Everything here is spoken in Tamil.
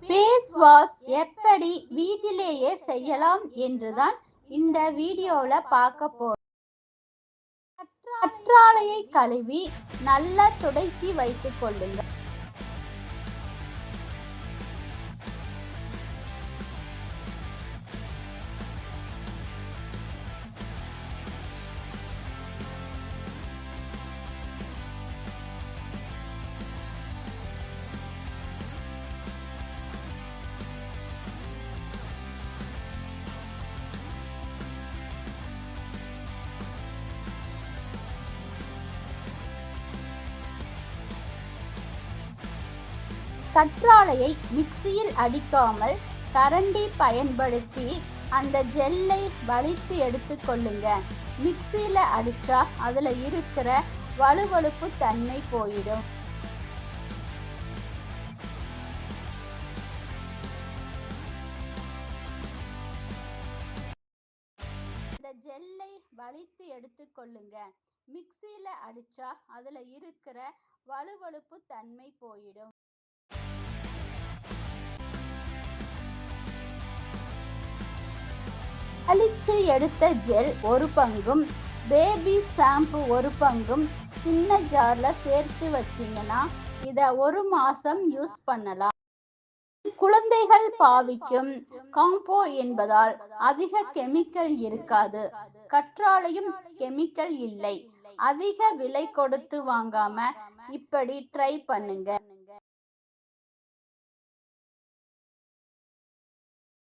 ஃபேஸ் வாஷ் எப்படி வீட்டிலேயே செய்யலாம் என்றுதான் இந்த வீடியோல பார்க்க போறோம். கற்றாழையை கழுவி நல்லா துடைத்து வைத்துக் கொள்ளுங்கள். கற்றாழையை மிக்சியில் அடிக்காமல் கரண்டி பயன்படுத்தி அந்த ஜெல்லை வலித்து எடுத்து கொள்ளுங்க. மிக்சியில அடிச்சா அதுல இருக்கிற வழுவழுப்பு தன்மை போயிடும். இந்த ஜெல்லை வலித்து எடுத்து கொள்ளுங்க. மிக்சியில அடிச்சா அதுல இருக்கிற வழுவழுப்பு தன்மை போயிடும். அழிச்சு எடுத்த ஜெல் ஒரு பங்கும், பேபி ஷாம்பு ஒரு பங்கும் சின்ன ஜார்ல சேர்த்து வச்சிங்கன்னா இதை 1 மாசம் யூஸ் பண்ணலாம். குழந்தைகள் பாவிக்கும் காம்போ என்பதால் அதிக கெமிக்கல் இருக்காது. கற்றாழையும் கெமிக்கல் இல்லை. அதிக விலை கொடுத்து வாங்காம இப்படி ட்ரை பண்ணுங்க.